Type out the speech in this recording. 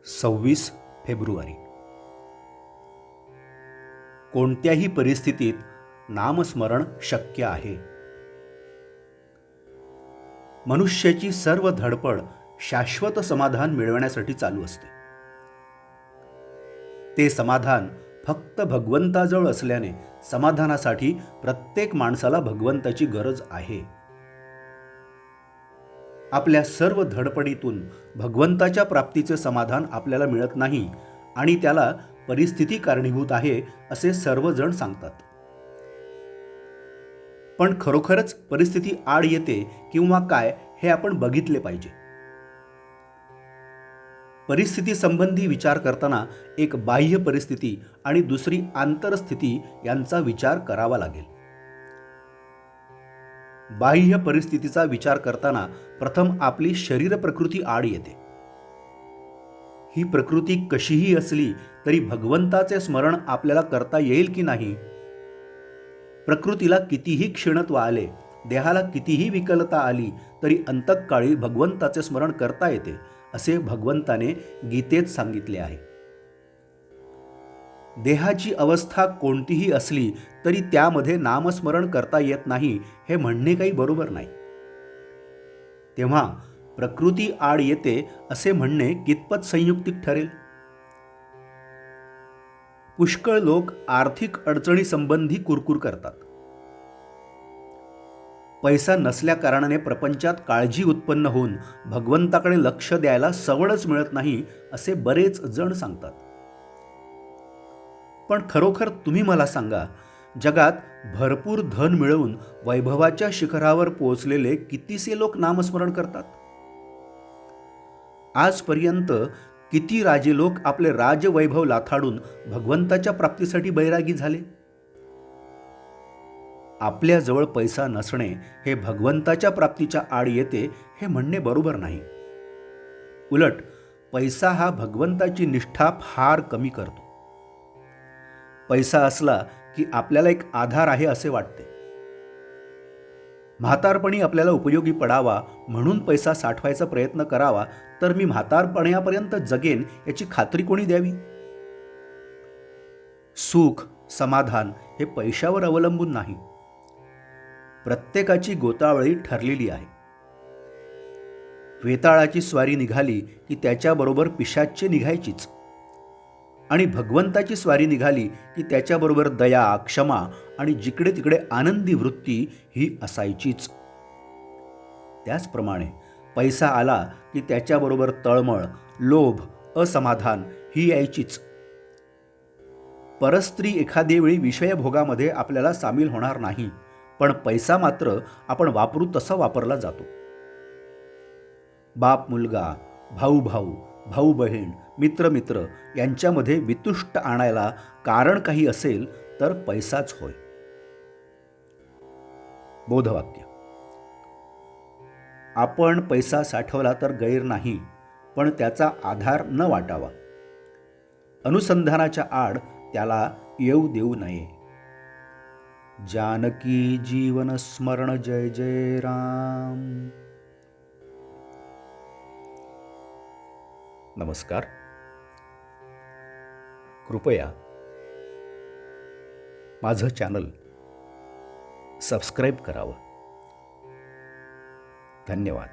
26 February. कोणत्याही परिस्थितीत नामस्मरण शक्य आहे. मनुष्याची सर्व धडपड शाश्वत समाधान मिळवण्यासाठी चालू असते. ते समाधान फक्त भगवंताजवळ असल्याने समाधानासाठी प्रत्येक माणसाला भगवंताची गरज आहे. आपल्या सर्व धडपडीतून भगवंताच्या प्राप्तीचे समाधान आपल्याला मिळत नाही आणि त्याला परिस्थिती कारणीभूत आहे असे सर्वजण सांगतात. पण खरोखरच परिस्थिती आड येते किंवा काय हे आपण बघितले पाहिजे. परिस्थिती संबंधी विचार करताना एक बाह्य परिस्थिती आणि दुसरी आंतरस्थिती यांचा विचार करावा लागेल. बाह्य परिस्थितीचा विचार करताना प्रथम आपली शरीर प्रकृती आड येते. ही प्रकृती कशीही असली तरी भगवंताचे स्मरण आपल्याला करता येईल की नाही? प्रकृतीला कितीही क्षीणत्व आले, देहाला कितीही विकलता आली तरी अंतःकाळी भगवंताचे स्मरण करता येते असे भगवंताने गीतेत सांगितले आहे. देहाची अवस्था कोणतीही असली तरी त्यामध्ये नामस्मरण करता येत नाही हे म्हणणे काही बरोबर नाही. तेव्हा प्रकृती आड येते असे म्हणणे कितपत संयुक्तिक ठरेल? पुष्कळ लोक आर्थिक अडचणी संबंधी कुरकुर करतात. पैसा नसल्या कारणाने प्रपंचात काळजी उत्पन्न होऊन भगवंताकडे लक्ष द्यायला सवडच मिळत नाही असे बरेच जण सांगतात. पण खरोखर तुम्ही मला सांगा, जगात भरपूर धन मिळवून वैभवाच्या शिखरावर पोहोचलेले कितीसे लोक नामस्मरण करतात? आजपर्यंत किती राजे लोक आपले राजवैभव लाथाडून भगवंताच्या प्राप्तीसाठी बैरागी झाले? आपल्याजवळ पैसा नसणे हे भगवंताच्या प्राप्तीच्या आड येते हे म्हणणे बरोबर नाही. उलट पैसा हा भगवंताची निष्ठा फार कमी करतो. पैसा असला की आपल्याला एक आधार आहे असे वाटते. म्हातारपणी आपल्याला उपयोगी पडावा म्हणून पैसा साठवायचा प्रयत्न करावा, तर मी म्हातारपणापर्यंत जगेन याची खात्री कोणी द्यावी? सुख समाधान हे पैशावर अवलंबून नाही. प्रत्येकाची गोतावळी ठरलेली आहे. वेताळाची स्वारी निघाली की त्याच्याबरोबर पिशाच्चे निघायचीच आणि भगवंताची स्वारी निघाली की त्याच्याबरोबर दया क्षमा आणि जिकडे तिकडे आनंदी वृत्ती ही असायचीच. त्याचप्रमाणे पैसा आला की त्याच्याबरोबर तळमळ लोभ असमाधान ही यायचीच. परस्त्री एखादे वेळी विषयभोगामध्ये आपल्याला सामील होणार नाही, पण पैसा मात्र आपण वापरू तसा वापरला जातो. बाप मुलगा भाऊ भाऊ भाऊ बहीण मित्र मित्र यांच्यामध्ये वितुष्ट आणायला कारण काही असेल तर पैसाच होय. बोधवाक्य: आपण पैसा साठवला तर गैर नाही, पण त्याचा आधार न वाटावा. अनुसंधानाच्या आड त्याला येऊ देऊ नये. जानकी जीवन स्मरण जय जय राम. नमस्कार. कृपया माझं चॅनल सबस्क्राईब करावं. धन्यवाद.